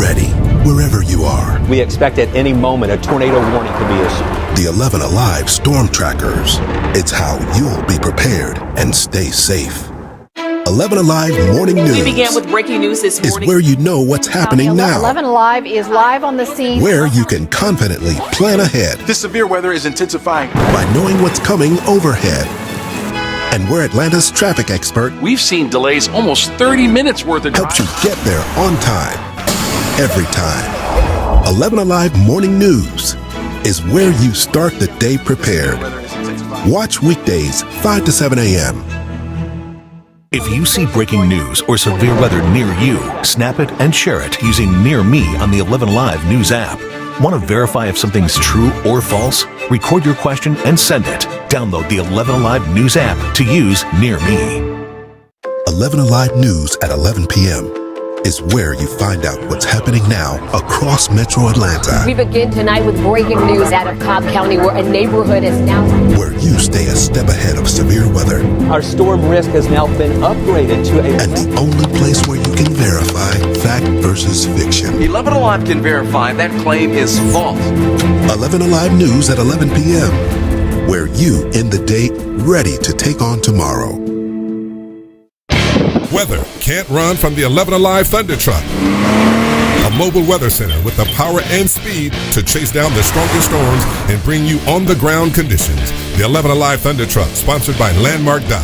ready, wherever you are. We expect at any moment a tornado warning could be issued. The 11Alive Storm Trackers. It's how you'll be prepared and stay safe. 11Alive Morning News. We began with breaking news this morning. Is where you know what's happening now. 11Alive is live on the scene. Where you can confidently plan ahead. This severe weather is intensifying. By knowing what's coming overhead. And we're Atlanta's traffic expert. We've seen delays almost 30 minutes worth of helps you get there on time. Every time. 11Alive Morning News is where you start the day prepared. Watch weekdays 5 to 7 a.m. If you see breaking news or severe weather near you, snap it and share it using Near Me on the 11Alive News app. Want to verify if something's true or false? Record your question and send it. Download the 11Alive News app to use Near Me. 11Alive News at 11 p.m. is where you find out what's happening now across Metro Atlanta. We begin tonight with breaking news out of Cobb County, where a neighborhood is now... where you stay a step ahead of severe weather. Our storm risk has now been upgraded to a... and the only place where you can verify fact versus fiction. 11Alive can verify that claim is false. 11Alive News at 11 p.m. where you end the day ready to take on tomorrow. Weather can't run from the 11Alive Thunder Truck. A mobile weather center with the power and speed to chase down the strongest storms and bring you on-the-ground conditions. The 11Alive Thunder Truck, sponsored by Landmark Dodge.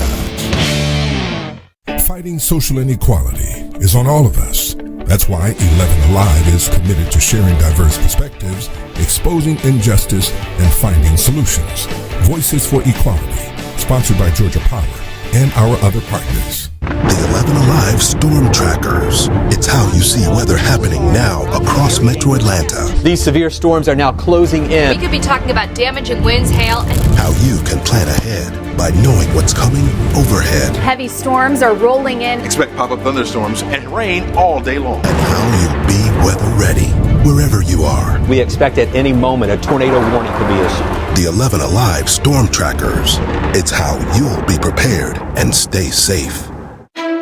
Fighting social inequality is on all of us. That's why 11Alive is committed to sharing diverse perspectives, exposing injustice, and finding solutions. Voices for Equality, sponsored by Georgia Power and our other partners. The 11Alive Storm Trackers. It's how you see weather happening now across Metro Atlanta. These severe storms are now closing in. We could be talking about damaging winds, hail, and... how you can plan ahead by knowing what's coming overhead. Heavy storms are rolling in. Expect pop-up thunderstorms and rain all day long. And how you'll be weather ready, wherever you are. We expect at any moment a tornado warning could be issued. The 11Alive Storm Trackers. It's how you'll be prepared and stay safe.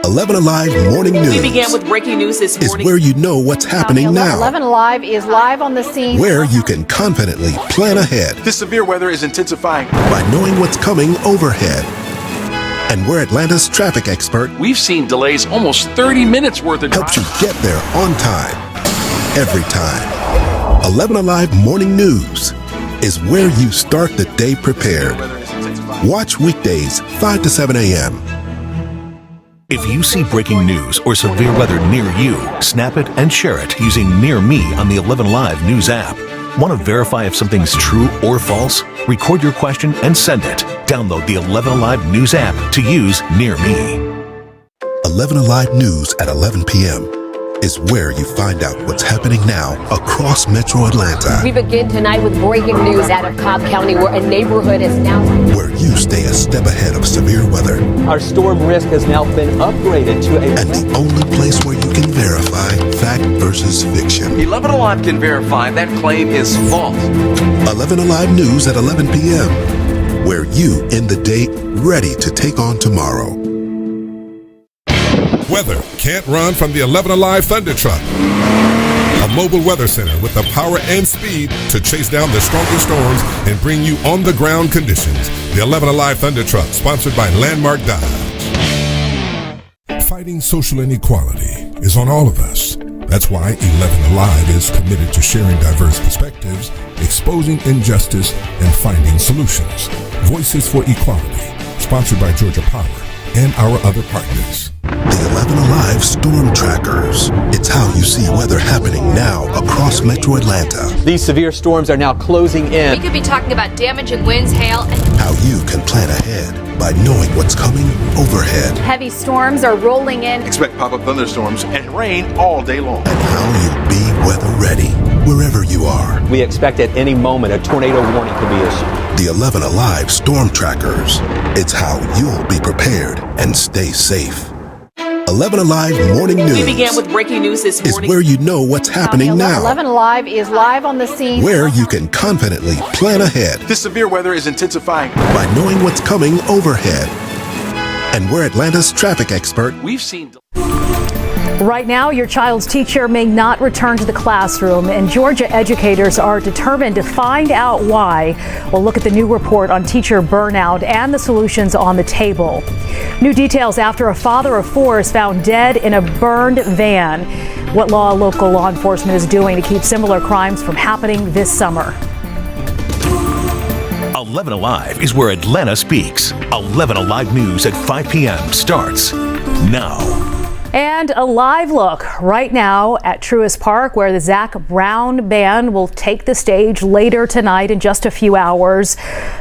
11Alive Morning News. We began with breaking news this morning. Is where you know what's happening now. 11Alive is live on the scene. Where you can confidently plan ahead. This severe weather is intensifying. By knowing what's coming overhead. And we're Atlanta's traffic expert. We've seen delays almost 30 minutes worth of helps you get there on time. Every time. 11Alive Morning News is where you start the day prepared. Watch weekdays 5 to 7 a.m. If you see breaking news or severe weather near you, snap it and share it using Near Me on the 11Alive News app. Want to verify if something's true or false? Record your question and send it. Download the 11Alive News app to use Near Me. 11Alive News at 11 p.m. is where you find out what's happening now across Metro Atlanta. We begin tonight with breaking news out of Cobb County, where a neighborhood is now... where you stay a step ahead of severe weather. Our storm risk has now been upgraded to a... and the only place where you can verify fact versus fiction. 11Alive can verify that claim is false. 11Alive News at 11 p.m. where you end the day ready to take on tomorrow. Weather can't run from the 11Alive Thunder Truck. A mobile weather center with the power and speed to chase down the strongest storms and bring you on-the-ground conditions. The 11Alive Thunder Truck, sponsored by Landmark Dodge. Fighting social inequality is on all of us. That's why 11Alive is committed to sharing diverse perspectives, exposing injustice, and finding solutions. Voices for Equality, sponsored by Georgia Power and our other partners. The 11Alive Storm Trackers. It's how you see weather happening now across Metro Atlanta. These severe storms are now closing in. We could be talking about damaging winds, hail, and... how you can plan ahead by knowing what's coming overhead. Heavy storms are rolling in. Expect pop-up thunderstorms and rain all day long. And how you'll be weather ready, wherever you are. We expect at any moment a tornado warning could be issued. The 11Alive Storm Trackers. It's how you'll be prepared and stay safe. 11Alive Morning News. We began with breaking news this is morning. where you know what's happening now. 11Alive is live on the scene. Where you can confidently plan ahead. This severe weather is intensifying. By knowing what's coming overhead. And we're Atlanta's traffic expert. We've seen... Right now, your child's teacher may not return to the classroom, and Georgia educators are determined to find out why. We'll look at the new report on teacher burnout and the solutions on the table. New details after a father of four is found dead in a burned van. What local law enforcement is doing to keep similar crimes from happening this summer. 11Alive is where Atlanta speaks. 11Alive News at 5 p.m. starts now. And a live look right now at Truist Park, where the Zac Brown Band will take the stage later tonight in just a few hours.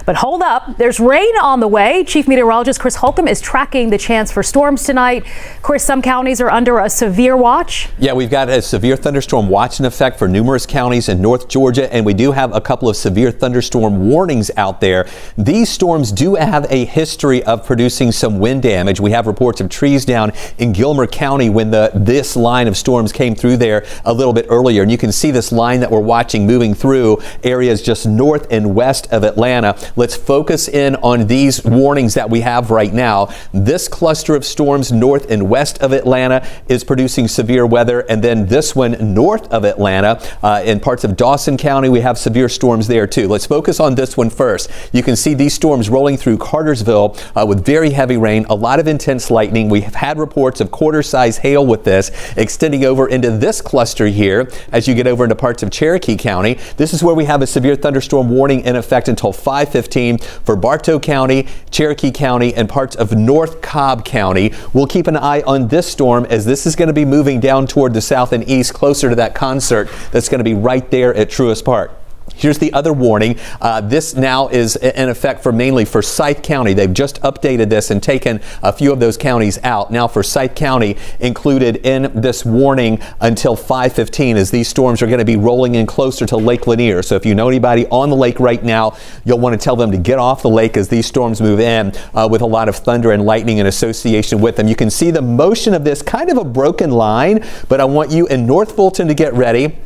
But hold up, there's rain on the way. Chief Meteorologist Chris Holcomb is tracking the chance for storms tonight. Chris, some counties are under a severe watch. Yeah, we've got a severe thunderstorm watch in effect for numerous counties in North Georgia, and we do have a couple of severe thunderstorm warnings out there. These storms do have a history of producing some wind damage. We have reports of trees down in Gilmer County when this line of storms came through there a little bit earlier. And you can see this line that we're watching moving through areas just north and west of Atlanta. Let's focus in on these warnings that we have right now. This cluster of storms north and west of Atlanta is producing severe weather. And then this one north of Atlanta, in parts of Dawson County, we have severe storms there too. Let's focus on this one first. You can see these storms rolling through Cartersville with very heavy rain, a lot of intense lightning. We have had reports of quarter-size hail with this extending over into this cluster here as you get over into parts of Cherokee County. This is where we have a severe thunderstorm warning in effect until 5:15 for Bartow County, Cherokee County, and parts of North Cobb County. We'll keep an eye on this storm as this is going to be moving down toward the south and east closer to that concert that's going to be right there at Truist Park. Here's the other warning. This now is in effect mainly for Scythe County. They've just updated this and taken a few of those counties out. Now for Scythe County included in this warning until 5:15 as these storms are going to be rolling in closer to Lake Lanier. So if you know anybody on the lake right now, you'll want to tell them to get off the lake as these storms move in with a lot of thunder and lightning in association with them. You can see the motion of this, kind of a broken line, but I want you in North Fulton to get ready.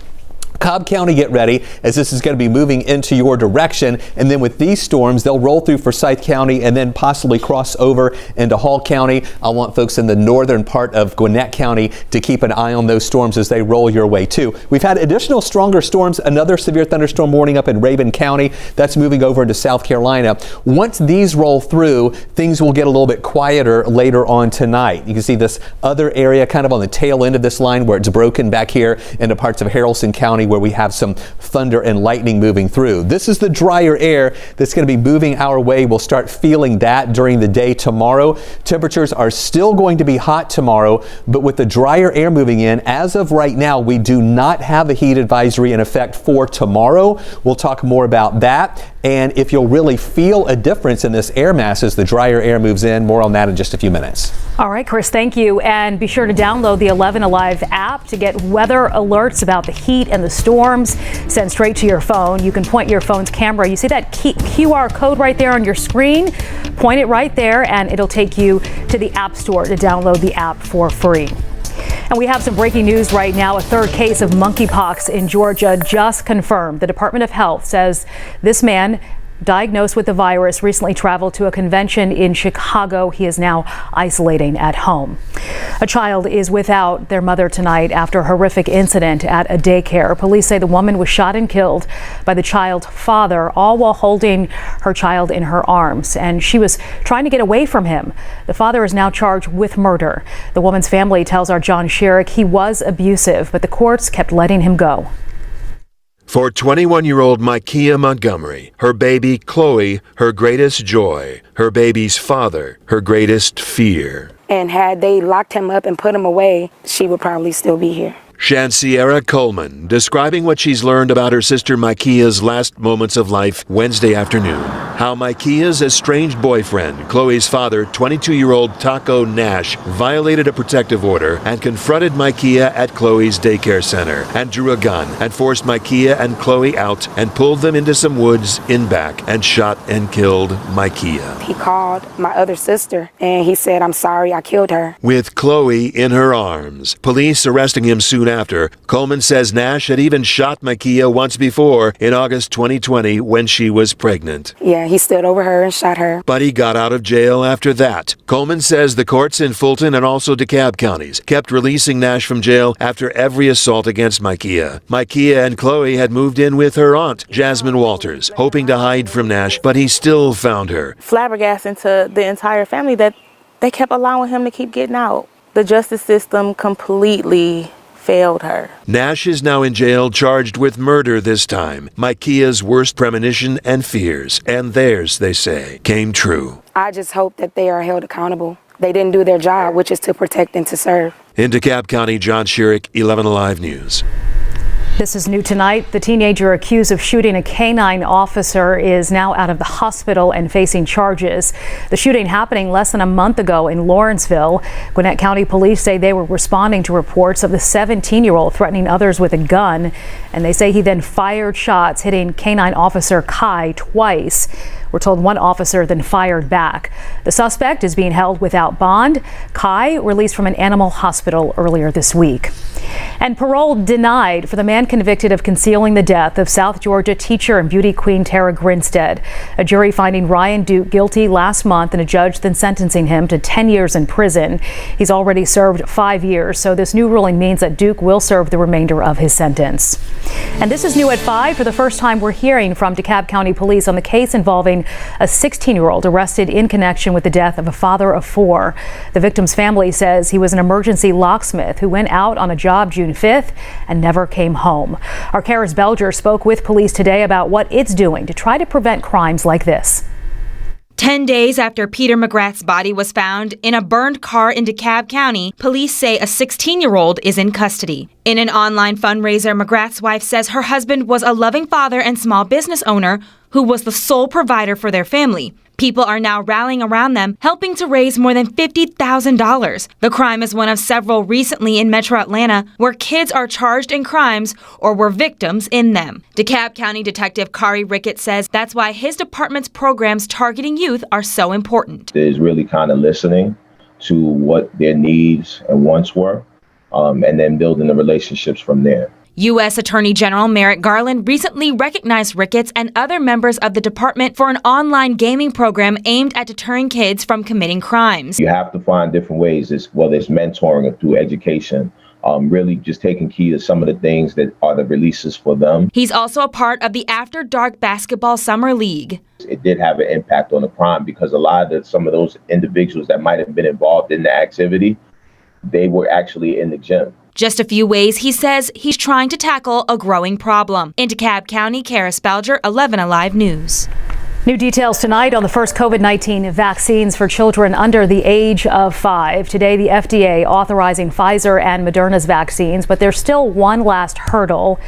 Cobb County, get ready as this is going to be moving into your direction. And then with these storms, they'll roll through Forsyth County and then possibly cross over into Hall County. I want folks in the northern part of Gwinnett County to keep an eye on those storms as they roll your way too. We've had additional stronger storms, another severe thunderstorm warning up in Rabun County. That's moving over into South Carolina. Once these roll through, things will get a little bit quieter later on tonight. You can see this other area kind of on the tail end of this line where it's broken back here into parts of Haralson County, where we have some thunder and lightning moving through. This is the drier air that's going to be moving our way. We'll start feeling that during the day tomorrow. Temperatures are still going to be hot tomorrow, but with the drier air moving in, as of right now, we do not have a heat advisory in effect for tomorrow. We'll talk more about that. And if you'll really feel a difference in this air mass as the drier air moves in, more on that in just a few minutes. All right, Chris, thank you. And be sure to download the 11Alive app to get weather alerts about the heat and the storms sent straight to your phone. You can point your phone's camera. You see that QR code right there on your screen? Point it right there and it'll take you to the App Store to download the app for free. And we have some breaking news right now. A third case of monkeypox in Georgia just confirmed. The Department of Health says this man diagnosed with the virus recently traveled to a convention in Chicago. He is now isolating at home. A child is without their mother tonight after a horrific incident at a daycare. Police say the woman was shot and killed by the child's father, all while holding her child in her arms. And she was trying to get away from him. The father is now charged with murder. The woman's family tells our John Sherrick he was abusive, but the courts kept letting him go. For 21-year-old Micaiah Montgomery, her baby Chloe, her greatest joy, her baby's father, her greatest fear. And had they locked him up and put him away, she would probably still be here. Shansiera Coleman, describing what she's learned about her sister Micaiah's last moments of life Wednesday afternoon. How Micaiah's estranged boyfriend, Chloe's father, 22-year-old Taco Nash, violated a protective order and confronted Micaiah at Chloe's daycare center and drew a gun and forced Micaiah and Chloe out and pulled them into some woods in back and shot and killed Micaiah. He called my other sister and he said, "I'm sorry, I killed her." With Chloe in her arms, police arresting him soon after. Coleman says Nash had even shot Micaiah once before in August 2020 when she was pregnant. Yeah, he stood over her and shot her. But he got out of jail after that. Coleman says the courts in Fulton and also DeKalb counties kept releasing Nash from jail after every assault against Micaiah. Micaiah and Chloe had moved in with her aunt, Jasmine Walters, hoping to hide from Nash, but he still found her. Flabbergasted to the entire family that they kept allowing him to keep getting out. The justice system completely failed her. Nash is now in jail charged with murder this time. Micaiah's worst premonition and fears, and theirs, they say, came true. I just hope that they are held accountable. They didn't do their job, which is to protect and to serve. In DeKalb County, John Schierick, 11Alive News. This is new tonight. The teenager accused of shooting a canine officer is now out of the hospital and facing charges. The shooting happening less than a month ago in Lawrenceville. Gwinnett County police say they were responding to reports of the 17-year-old threatening others with a gun, and they say he then fired shots, hitting canine officer Kai twice. We're told one officer then fired back. The suspect is being held without bond. Kai released from an animal hospital earlier this week. And parole denied for the man convicted of concealing the death of South Georgia teacher and beauty queen Tara Grinstead. A jury finding Ryan Duke guilty last month and a judge then sentencing him to 10 years in prison. He's already served 5 years, so this new ruling means that Duke will serve the remainder of his sentence. And this is new at 5. For the first time, we're hearing from DeKalb County Police on the case involving a 16-year-old arrested in connection with the death of a father of 4. The victim's family says he was an emergency locksmith who went out on a job June 5th and never came home. Our Karis Belger spoke with police today about what it's doing to try to prevent crimes like this. 10 days after Peter McGrath's body was found in a burned car in DeKalb County, police say a 16-year-old is in custody. In an online fundraiser, McGrath's wife says her husband was a loving father and small business owner who was the sole provider for their family. People are now rallying around them, helping to raise more than $50,000. The crime is one of several recently in Metro Atlanta where kids are charged in crimes or were victims in them. DeKalb County Detective Kari Ricketts says that's why his department's programs targeting youth are so important. Is really kind of listening to what their needs and wants were, and then building the relationships from there. U.S. Attorney General Merrick Garland recently recognized Ricketts and other members of the department for an online gaming program aimed at deterring kids from committing crimes. You have to find different ways, whether it's mentoring or through education, really just taking key to some of the things that are the releases for them. He's also a part of the After Dark Basketball Summer League. It did have an impact on the crime because a lot of some of those individuals that might have been involved in the activity, they were actually in the gym. Just a few ways he says he's trying to tackle a growing problem. In DeKalb County, Karis Belger, 11Alive News. New details tonight on the first COVID-19 vaccines for children under the age of 5. Today, the FDA authorizing Pfizer and Moderna's vaccines, but there's still one last hurdle.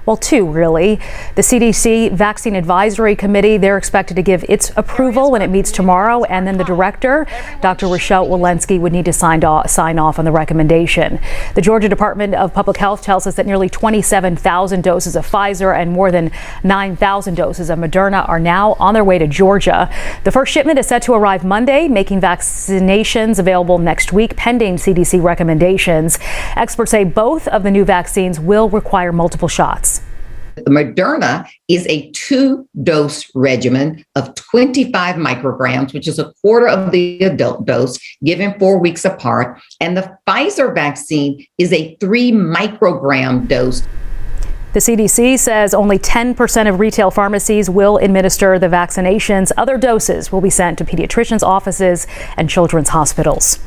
Well, 2, really. The CDC Vaccine Advisory Committee, they're expected to give its approval when it meets tomorrow, and then the director, Dr. Rochelle Walensky, would need to sign off on the recommendation. The Georgia Department of Public Health tells us that nearly 27,000 doses of Pfizer and more than 9,000 doses of Moderna are now on their way to Georgia. The first shipment is set to arrive Monday, making vaccinations available next week, pending CDC recommendations. Experts say both of the new vaccines will require multiple shots. The Moderna is a 2-dose regimen of 25 micrograms, which is a quarter of the adult dose, given 4 weeks apart. And the Pfizer vaccine is a 3 microgram dose. The CDC says only 10% of retail pharmacies will administer the vaccinations. Other doses will be sent to pediatricians' offices and children's hospitals.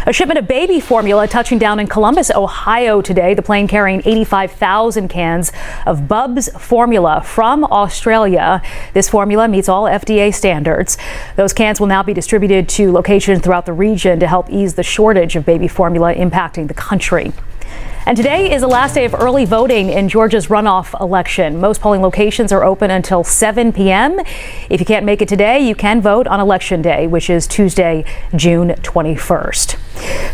A shipment of baby formula touching down in Columbus, Ohio today. The plane carrying 85,000 cans of Bubs formula from Australia. This formula meets all FDA standards. Those cans will now be distributed to locations throughout the region to help ease the shortage of baby formula impacting the country. And today is the last day of early voting in Georgia's runoff election. Most polling locations are open until 7 p.m. If you can't make it today, you can vote on Election Day, which is Tuesday, June 21st.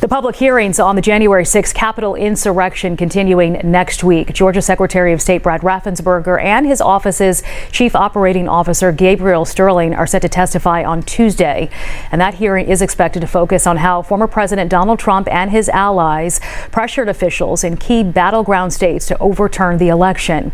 The public hearings on the January 6th Capitol insurrection continuing next week. Georgia Secretary of State Brad Raffensperger and his office's Chief Operating Officer Gabriel Sterling are set to testify on Tuesday. And that hearing is expected to focus on how former President Donald Trump and his allies pressured officials polls in key battleground states to overturn the election.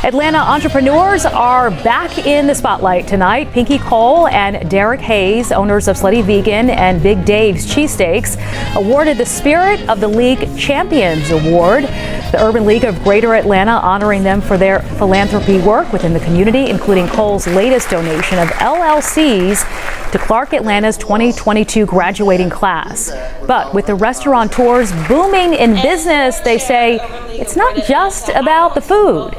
Atlanta entrepreneurs are back in the spotlight tonight. Pinky Cole and Derek Hayes, owners of Slutty Vegan and Big Dave's Cheesesteaks, awarded the Spirit of the League Champions Award. The Urban League of Greater Atlanta honoring them for their philanthropy work within the community, including Cole's latest donation of LLCs to Clark Atlanta's 2022 graduating class. But with the restaurateurs booming in business, they say it's not just about the food.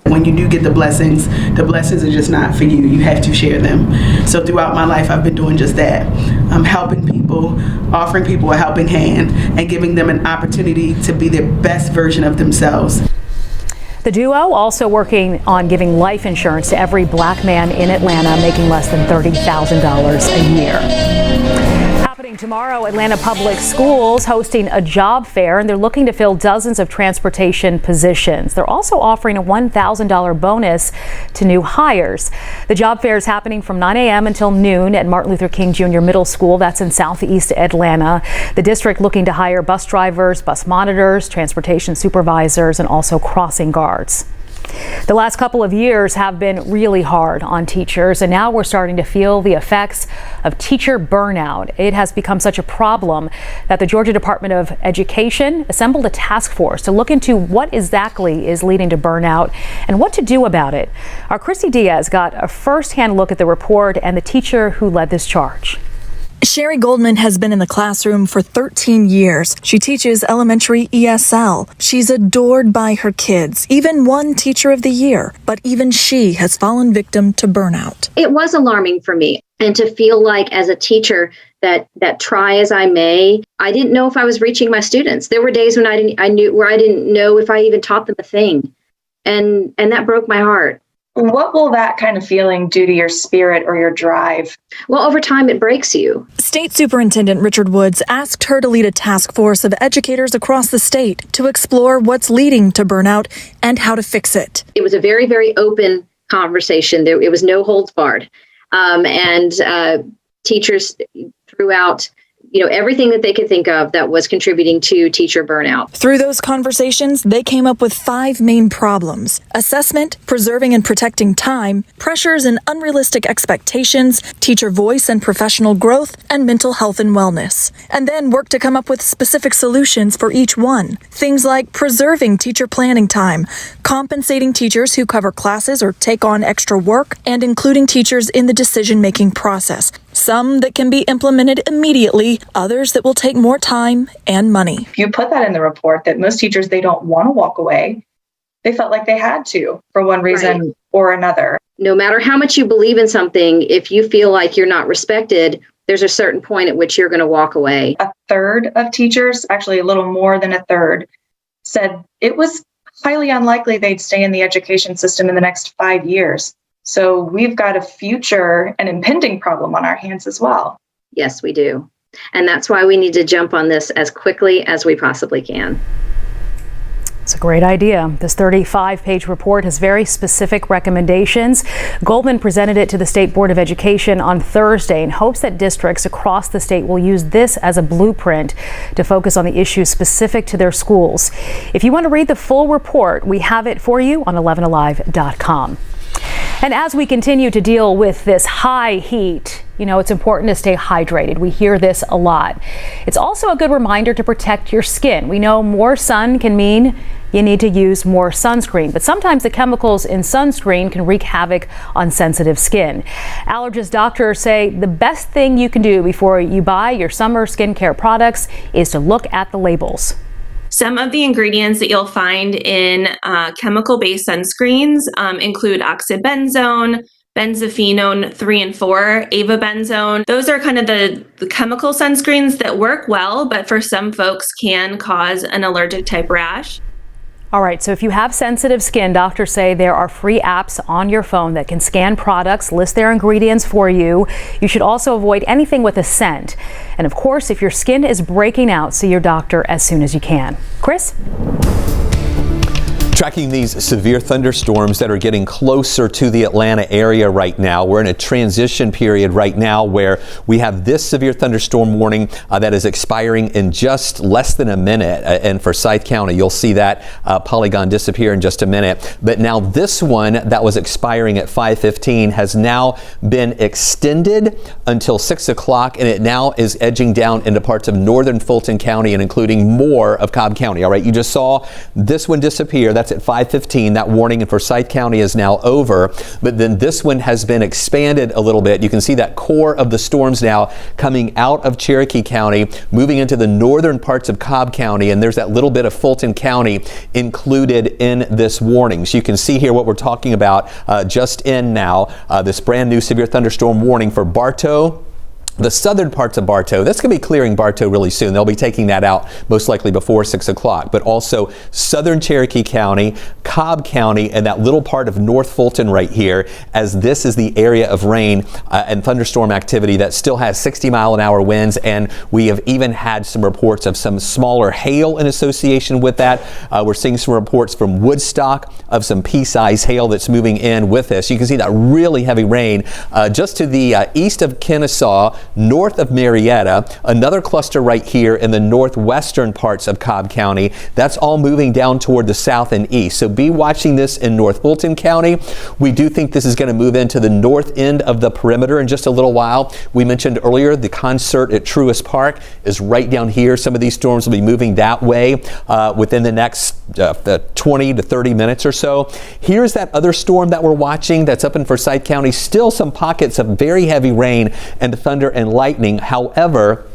When you do get the blessings are just not for you. You have to share them. So throughout my life, I've been doing just that. I'm helping people, offering people a helping hand, and giving them an opportunity to be their best version of themselves. The duo also working on giving life insurance to every black man in Atlanta making less than $30,000 a year. Happening tomorrow, Atlanta Public Schools hosting a job fair, and they're looking to fill dozens of transportation positions. They're also offering a $1,000 bonus to new hires. The job fair is happening from 9 a.m. until noon at Martin Luther King Jr. Middle School. That's in southeast Atlanta. The district looking to hire bus drivers, bus monitors, transportation supervisors, and also crossing guards. The last couple of years have been really hard on teachers, and now we're starting to feel the effects of teacher burnout. It has become such a problem that the Georgia Department of Education assembled a task force to look into what exactly is leading to burnout and what to do about it. Our Christy Diaz got a first-hand look at the report and the teacher who led this charge. Sherry Goldman has been in the classroom for 13 years. She teaches elementary ESL. She's adored by her kids, even won Teacher of the Year. But even she has fallen victim to burnout. It was alarming for me, and to feel like as a teacher that try as I may, I didn't know if I was reaching my students. There were days when I didn't know if I even taught them a thing, and that broke my heart. What will that kind of feeling do to your spirit or your drive? Well, over time, it breaks you. State Superintendent Richard Woods asked her to lead a task force of educators across the state to explore what's leading to burnout and how to fix it. It was a very, very open conversation. It was no holds barred. And teachers threw out everything that they could think of that was contributing to teacher burnout. Through those conversations, they came up with 5 main problems: assessment, preserving and protecting time, pressures and unrealistic expectations, teacher voice and professional growth, and mental health and wellness. And then work to come up with specific solutions for each one. Things like preserving teacher planning time, compensating teachers who cover classes or take on extra work, and including teachers in the decision-making process. Some that can be implemented immediately, others that will take more time and money. You put that in the report that most teachers, they don't want to walk away. They felt like they had to for one reason or another. No matter how much you believe in something, if you feel like you're not respected, there's a certain point at which you're going to walk away. A third of teachers, actually a little more than a third, said it was highly unlikely they'd stay in the education system in the next 5 years. So we've got an impending problem on our hands as well. Yes, we do. And that's why we need to jump on this as quickly as we possibly can. It's a great idea. This 35-page report has very specific recommendations. Goldman presented it to the State Board of Education on Thursday in hopes that districts across the state will use this as a blueprint to focus on the issues specific to their schools. If you want to read the full report, we have it for you on 11alive.com. And as we continue to deal with this high heat, it's important to stay hydrated. We hear this a lot. It's also a good reminder to protect your skin. We know more sun can mean you need to use more sunscreen, but sometimes the chemicals in sunscreen can wreak havoc on sensitive skin. Allergist doctors say the best thing you can do before you buy your summer skincare products is to look at the labels. Some of the ingredients that you'll find in chemical-based sunscreens include oxybenzone, benzophenone 3 and 4, avobenzone. Those are kind of the chemical sunscreens that work well, but for some folks can cause an allergic type rash. All right, so if you have sensitive skin, doctors say there are free apps on your phone that can scan products, list their ingredients for you. You should also avoid anything with a scent. And of course, if your skin is breaking out, see your doctor as soon as you can. Chris? Tracking these severe thunderstorms that are getting closer to the Atlanta area right now. We're in a transition period right now where we have this severe thunderstorm warning that is expiring in just less than a minute. And for Forsyth County, you'll see that polygon disappear in just a minute. But now this one that was expiring at 5:15 has now been extended until 6 o'clock, and it now is edging down into parts of northern Fulton County and including more of Cobb County. All right, you just saw this one disappear. That's at 5:15. That warning in Forsyth County is now over, but then this one has been expanded a little bit. You can see that core of the storms now coming out of Cherokee County, moving into the northern parts of Cobb County, and there's that little bit of Fulton County included in this warning. So you can see here what we're talking about just in now, this brand new severe thunderstorm warning for Bartow. The southern parts of Bartow, that's going to be clearing Bartow really soon. They'll be taking that out most likely before 6 o'clock, but also southern Cherokee County, Cobb County, and that little part of North Fulton right here, as this is the area of rain and thunderstorm activity that still has 60-mile-an-hour winds, and we have even had some reports of some smaller hail in association with that. We're seeing some reports from Woodstock of some pea-sized hail that's moving in with this. You can see that really heavy rain just to the east of Kennesaw, north of Marietta, another cluster right here in the northwestern parts of Cobb County. That's all moving down toward the south and east. So be watching this in North Fulton County. We do think this is going to move into the north end of the perimeter in just a little while. We mentioned earlier the concert at Truist Park is right down here. Some of these storms will be moving that way within the next 20 to 30 minutes or so. Here's that other storm that we're watching that's up in Forsyth County. Still some pockets of very heavy rain and thunder and lightning. However,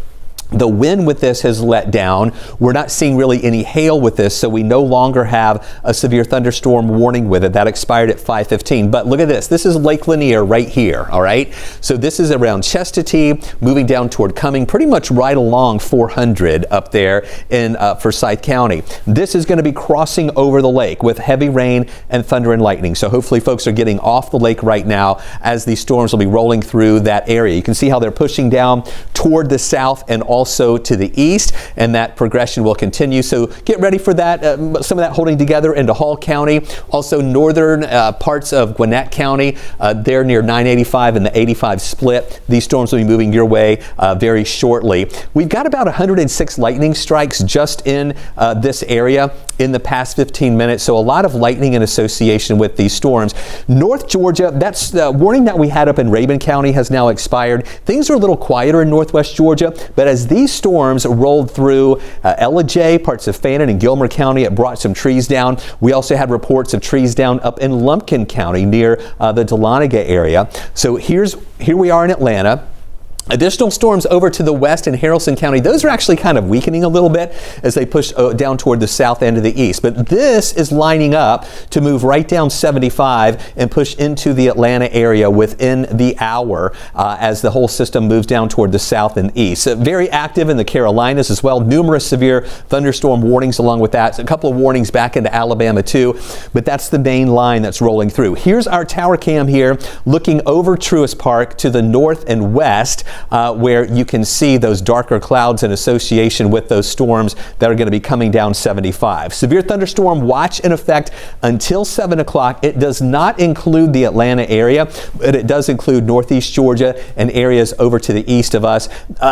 the wind with this has let down. We're not seeing really any hail with this, so we no longer have a severe thunderstorm warning with it. That expired at 5:15. But look at this. This is Lake Lanier right here, all right? So this is around Chestatee, moving down toward Cumming, pretty much right along 400 up there in Forsyth County. This is going to be crossing over the lake with heavy rain and thunder and lightning. So hopefully folks are getting off the lake right now as these storms will be rolling through that area. You can see how they're pushing down toward the south and also to the east, and that progression will continue. So get ready for that. Some of that holding together into Hall County, also northern parts of Gwinnett County. They're near 985 and the 85 split. These storms will be moving your way very shortly. We've got about 106 lightning strikes just in this area in the past 15 minutes. So a lot of lightning in association with these storms. North Georgia, that's the warning that we had up in Rabun County has now expired. Things are a little quieter in northwest Georgia, but as these storms rolled through Ellijay, parts of Fannin and Gilmer County, it brought some trees down. We also had reports of trees down up in Lumpkin County near the Dahlonega area. So here we are in Atlanta. Additional storms over to the west in Haralson County. Those are actually kind of weakening a little bit as they push down toward the south end of the east. But this is lining up to move right down 75 and push into the Atlanta area within the hour as the whole system moves down toward the south and east. Very active in the Carolinas as well. Numerous severe thunderstorm warnings along with that. A couple of warnings back into Alabama too. But that's the main line that's rolling through. Here's our tower cam here looking over Truist Park to the north and west. Where you can see those darker clouds in association with those storms that are going to be coming down 75. Severe thunderstorm watch in effect until 7 o'clock. It does not include the Atlanta area, but it does include northeast Georgia and areas over to the east of us.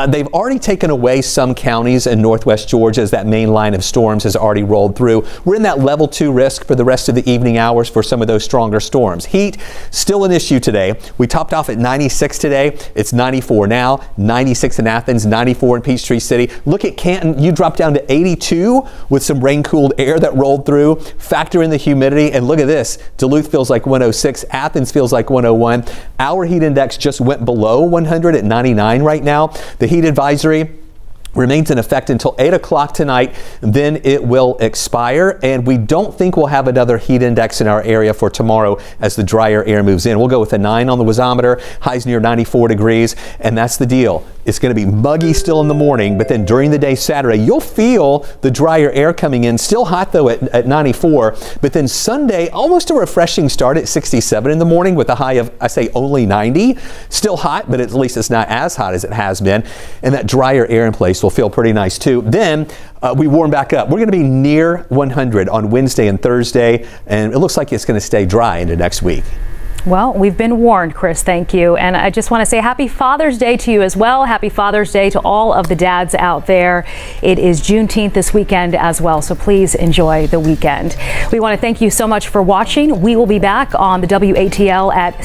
They've already taken away some counties in northwest Georgia as that main line of storms has already rolled through. We're in that level 2 risk for the rest of the evening hours for some of those stronger storms. Heat, still an issue today. We topped off at 96 today. It's 94 now, 96 in Athens, 94 in Peachtree City. Look at Canton, you dropped down to 82 with some rain-cooled air that rolled through. Factor in the humidity, and look at this. Duluth feels like 106, Athens feels like 101. Our heat index just went below 100 at 99 right now. The heat advisory remains in effect until 8 o'clock tonight, then it will expire, and we don't think we'll have another heat index in our area for tomorrow as the drier air moves in. We'll go with a 9 on the wasometer, highs near 94 degrees, and that's the deal. It's going to be muggy still in the morning, but then during the day Saturday, you'll feel the drier air coming in. Still hot though at 94, but then Sunday, almost a refreshing start at 67 in the morning with a high of, I say, only 90. Still hot, but at least it's not as hot as it has been, and that drier air in place. This will feel pretty nice too. Then we warm back up. We're going to be near 100 on Wednesday and Thursday, and it looks like it's going to stay dry into next week. Well, we've been warned, Chris. Thank you. And I just want to say happy Father's Day to you as well. Happy Father's Day to all of the dads out there. It is Juneteenth this weekend as well, so please enjoy the weekend. We want to thank you so much for watching. We will be back on the WATL at